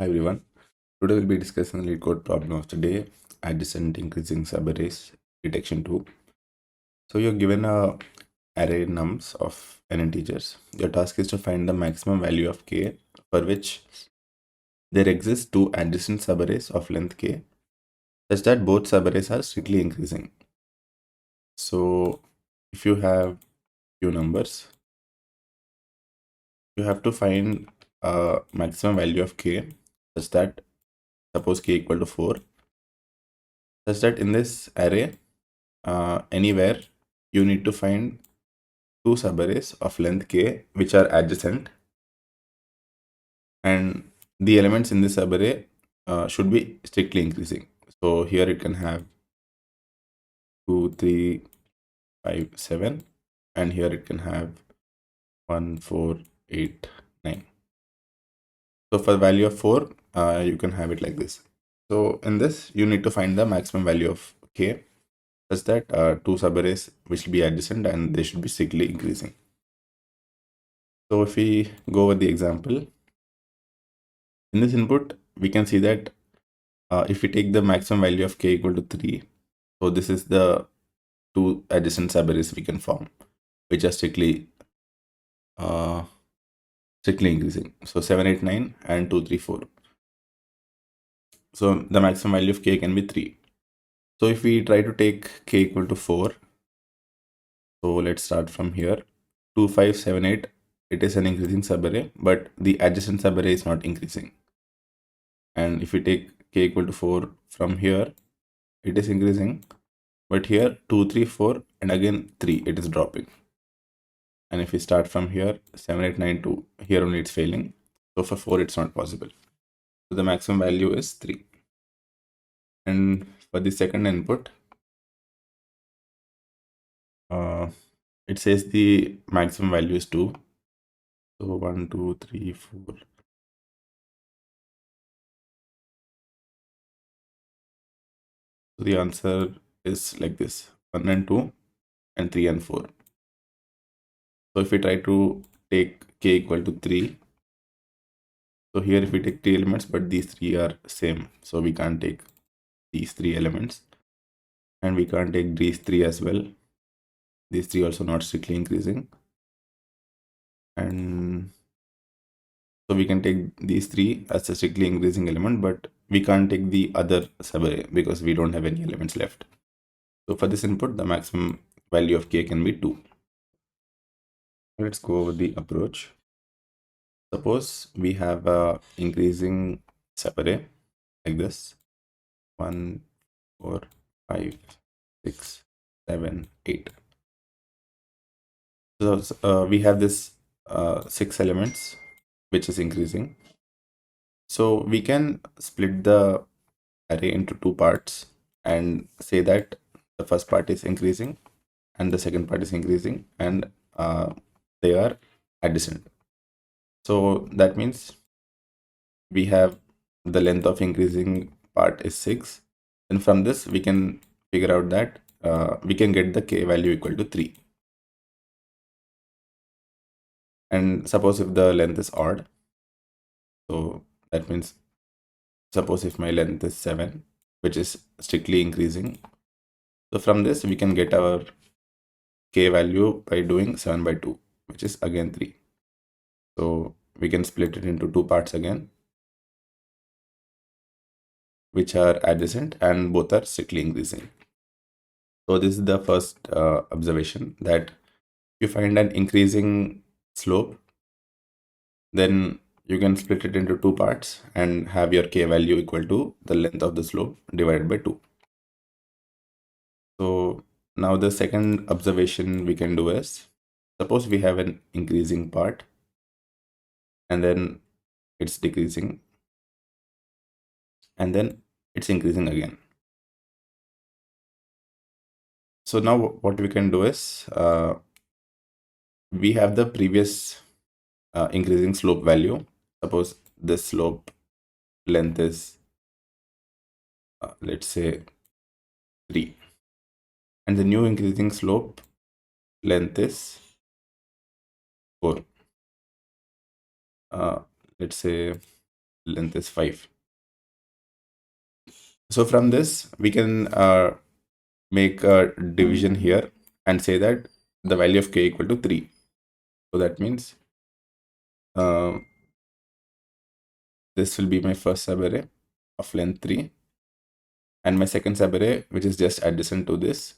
Hi everyone. Today we'll be discussing the LeetCode problem of the day, adjacent increasing subarrays detection 2. So you're given a array nums of n integers. Your task is to find the maximum value of k for which there exist two adjacent subarrays of length k such that both subarrays are strictly increasing. So if you have few numbers, you have to find a maximum value of k such that suppose k equal to 4 such that in this array anywhere you need to find two subarrays of length k which are adjacent, and the elements in this subarray should be strictly increasing. So here it can have 2, 3, 5, 7, and here it can have 1, 4, 8, 9. So for the value of 4 you can have it like this. So in this you need to find the maximum value of k such that two subarrays which will be adjacent and they should be strictly increasing. So if we go over the example, in this input, we can see that if we take the maximum value of k equal to 3, so this is the two adjacent subarrays we can form, which are uh, strictly increasing. So 7, 8, 9 and 2, 3, 4. So the maximum value of k can be 3. So if we try to take k equal to 4, so let's start from here. 2, 5, 7, 8, it is an increasing subarray, but the adjacent subarray is not increasing. And if we take k equal to 4 from here, it is increasing, but here 2, 3, 4 and again 3, it is dropping. And if we start from here 7, 8, 9, 2, here only it's failing. So for 4 it's not possible. So the maximum value is 3. And for the second input, it says the maximum value is 2. So 1, 2, 3, 4. So the answer is like this: 1 and 2 and 3 and 4. So if we try to take k equal to 3, so here if we take 3 elements, but these 3 are same, so we can't take these 3 elements, and we can't take these 3 as well. These 3 also not strictly increasing, and so we can take these 3 as a strictly increasing element, but we can't take the other subarray because we don't have any elements left. So for this input, the maximum value of k can be 2. Let's go over the approach. Suppose we have a increasing subarray like this: 1, 4, 5, 6, 7, 8. So we have this 6 elements which is increasing. So we can split the array into two parts and say that the first part is increasing and the second part is increasing, and they are adjacent. So that means we have the length of increasing part is 6, and from this we can figure out that we can get the k value equal to 3. And suppose if the length is odd, so that means suppose if my length is 7, which is strictly increasing, so from this we can get our k value by doing 7 by 2, which is again 3. So we can split it into two parts again, which are adjacent and both are strictly increasing. So this is the first observation, that if you find an increasing slope, then you can split it into two parts and have your k value equal to the length of the slope divided by 2. So now the second observation we can do is, suppose we have an increasing part and then it's decreasing and then it's increasing again. So now what we can do is, we have the previous increasing slope value. Suppose this slope length is let's say 3, and the new increasing slope length is 4. Let's say length is 5. So from this, we can make a division here and say that the value of k equal to 3. So that means this will be my first subarray of length 3, and my second subarray, which is just adjacent to this,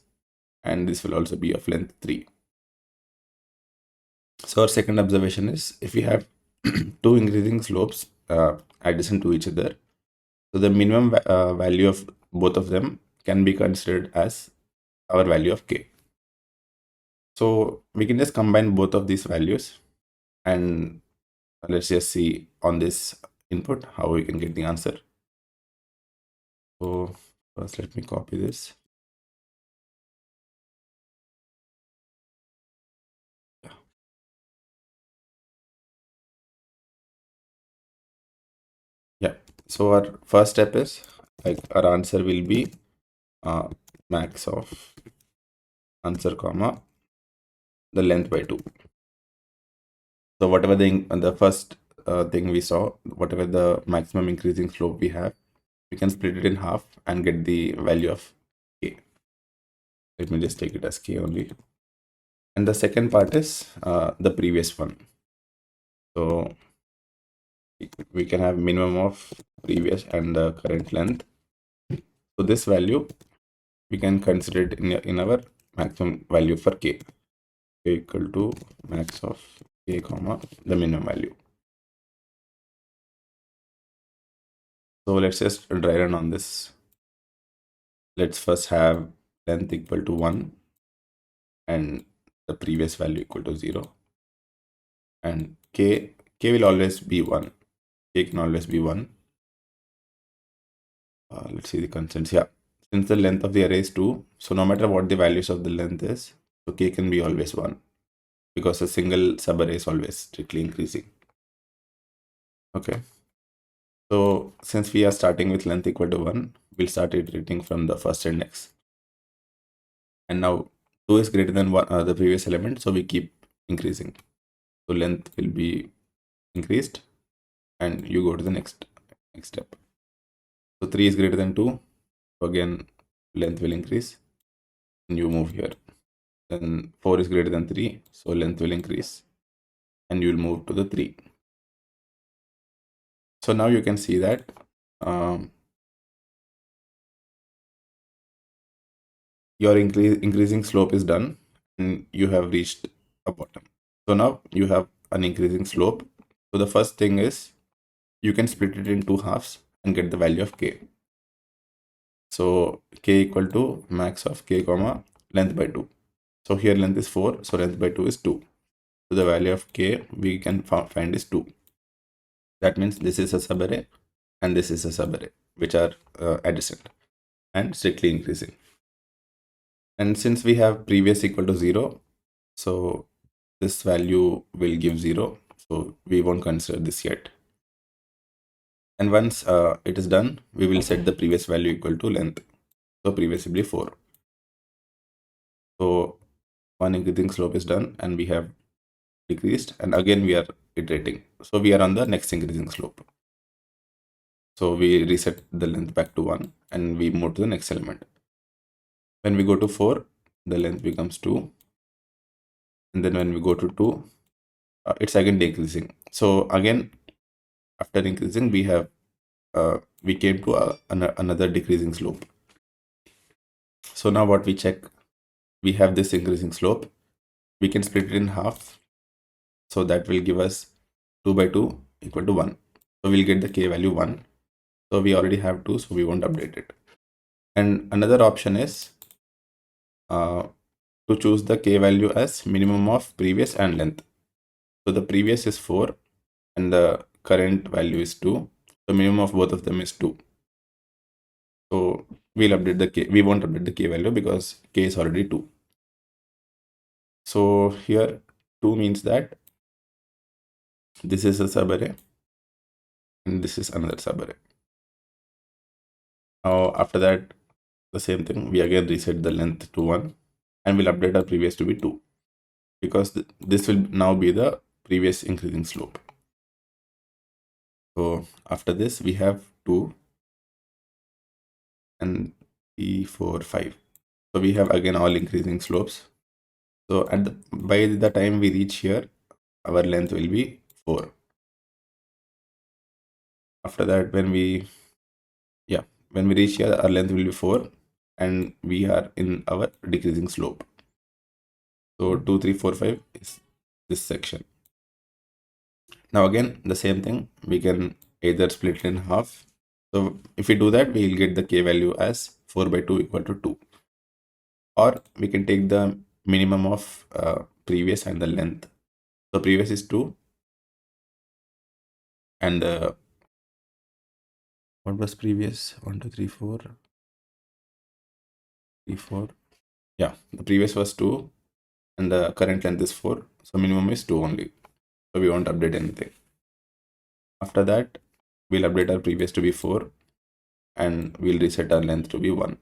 and this will also be of length 3. So our second observation is, if we have two increasing slopes adjacent to each other, so the minimum value of both of them can be considered as our value of k. So we can just combine both of these values, and let's just see on this input how we can get the answer. So first let me copy this. Yeah, so our first step is, like, our answer will be max of answer comma the length by 2. So whatever the first thing we saw, whatever the maximum increasing slope we have, we can split it in half and get the value of k. Let me just take it as k only. And the second part is the previous one. So we can have minimum of previous and the current length. So this value we can consider it in our maximum value for k. K equal to max of k comma the minimum value. So let's just dry run on this. Let's first have length equal to 1 and the previous value equal to 0, and k will always be 1. K can always be 1. Let's see the constants. Yeah, since the length of the array is 2, so no matter what the values of the length is, so k can be always 1, because a single subarray is always strictly increasing. Okay, so since we are starting with length equal to 1, we'll start iterating from the first index. And now 2 is greater than the previous element, so we keep increasing. So length will be increased, and you go to the next step. So 3 is greater than 2, so again length will increase, and you move here. Then 4 is greater than 3, so length will increase, and you will move to the 3. So now you can see that your increasing slope is done, and you have reached a bottom. So now you have an increasing slope. So the first thing is, you can split it in two halves and get the value of k. So k equal to max of k comma length by 2. So here length is 4, so length by 2 is 2. So the value of k we can find is 2. That means this is a subarray and this is a subarray, which are adjacent and strictly increasing. And since we have previous equal to 0, so this value will give 0. So we won't consider this yet. And once it is done, we will set the previous value equal to length. So previously 4. So one increasing slope is done, and we have decreased, and again we are iterating. So we are on the next increasing slope. So we reset the length back to 1 and we move to the next element. When we go to 4, the length becomes 2. And then when we go to 2, it's again decreasing. So again, after increasing, we came to another decreasing slope. So now what we check, we have this increasing slope. We can split it in half. So that will give us 2 by 2 equal to 1. So we'll get the k value 1. So we already have 2, so we won't update it. And another option is to choose the k value as minimum of previous and length. So the previous is 4 and the current value is 2. The minimum of both of them is 2. So we'll update the k. We won't update the k value because k is already 2. So here 2 means that this is a subarray and this is another subarray. Now after that, the same thing, we again reset the length to 1 and we'll update our previous to be 2, because this will now be the previous increasing slope. So After this, we have 2 and 3, 4, 5. So we have again all increasing slopes. So by the time we reach here, our length will be 4. After that, when we reach here, our length will be 4, and we are in our decreasing slope. So 2, 3, 4, 5 is this section. Now again, the same thing, we can either split it in half. So if we do that, we will get the k value as 4 by 2 equal to 2. Or we can take the minimum of previous and the length. So previous is 2, and what was previous? 1, 2, 3, 4. 3, 4. Yeah, the previous was 2, and the current length is 4. So minimum is 2 only. So we won't update anything. After that, we'll update our previous to be 4, and we'll reset our length to be 1. Let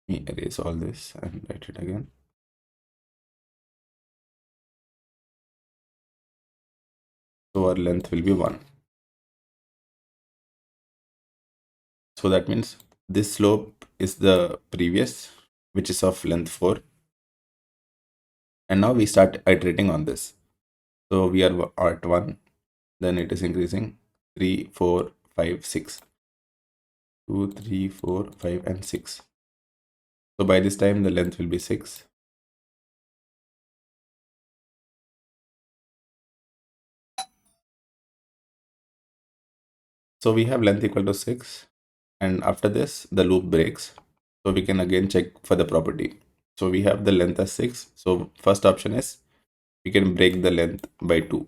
me erase all this and write it again. So our length will be 1. So that means this slope is the previous, which is of length 4. And now we start iterating on this. So we are at 1, then it is increasing 3, 4, 5, 6. 2, 3, 4, 5, and 6. So by this time, the length will be 6. So we have length equal to 6. And after this, the loop breaks. So we can again check for the property. So we have the length as 6. So first option is we can break the length by 2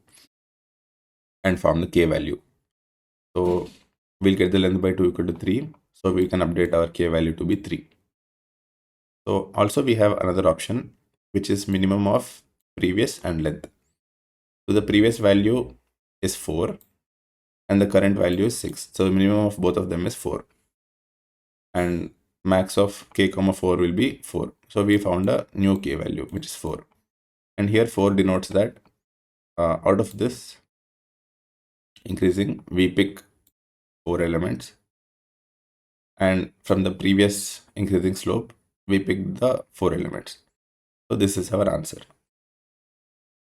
and form the k value. So we'll get the length by 2 equal to 3. So we can update our k value to be 3. So also we have another option, which is minimum of previous and length. So the previous value is 4 and the current value is 6. So the minimum of both of them is 4. And max of k comma 4 will be 4. So we found a new k value, which is 4. And here 4 denotes that out of this increasing, we pick 4 elements. And from the previous increasing slope, we pick the 4 elements. So this is our answer.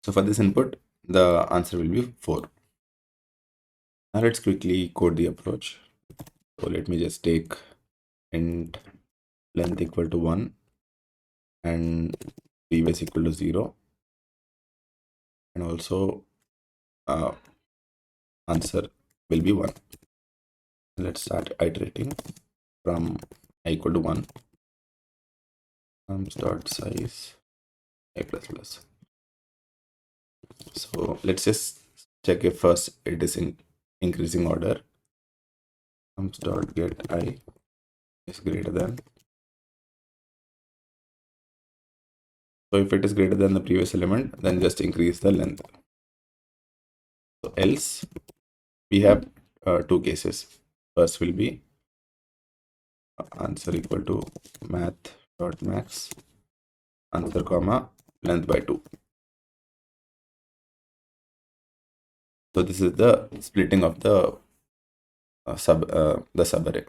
So for this input, the answer will be 4. Now let's quickly code the approach. So let me just take int length equal to 1 and previous equal to 0, and also answer will be 1. Let's start iterating from I equal to 1, start size I plus plus. So let's just check if first it is in increasing order. Dot get I is greater than. So if it is greater than the previous element, then just increase the length. So else we have 2 cases. First will be answer equal to math dot max answer comma length by 2. So this is the splitting of the subarray.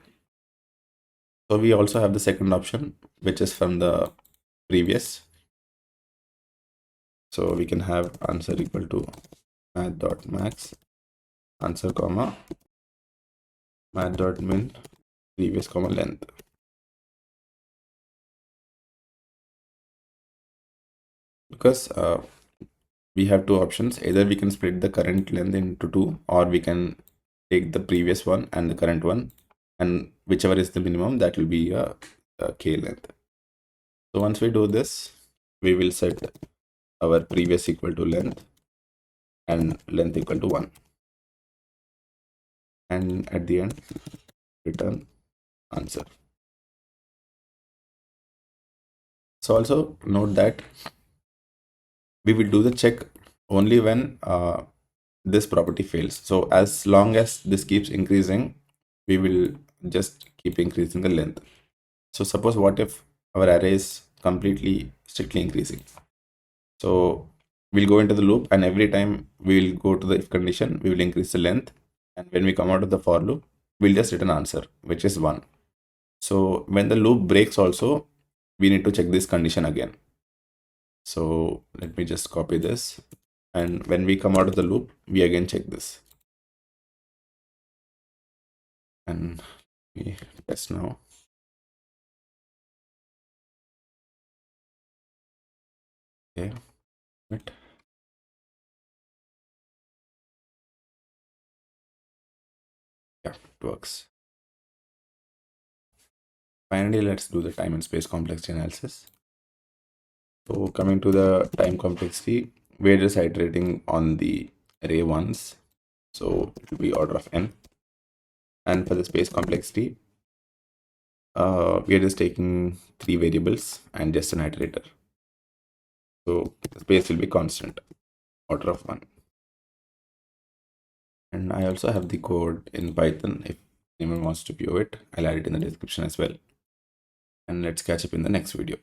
So we also have the second option, which is from the previous. So we can have answer equal to math dot max answer comma math dot min previous comma length. Because we have 2 options. Either we can split the current length into 2, or we can take the previous one and the current one, and whichever is the minimum, that will be a k length. So once we do this, we will set our previous equal to length and length equal to 1, and at the end return answer. So also note that we will do the check only when this property fails. So as long as this keeps increasing, we will just keep increasing the length. So suppose what if our array is completely strictly increasing? So we'll go into the loop, and every time we will go to the if condition, we will increase the length, And when we come out of the for loop, we'll just return answer, which is 1. So when the loop breaks also, we need to check this condition again. So let me just copy this. And when we come out of the loop, we again check this. And we test now. Okay, wait. Yeah, it works. Finally, let's do the time and space complexity analysis. So coming to the time complexity, we're just iterating on the array ones. So it will be order of n. And for the space complexity, we are just taking 3 variables and just an iterator. So the space will be constant, order of 1. And I also have the code in Python. If anyone wants to view it, I'll add it in the description as well. And let's catch up in the next video.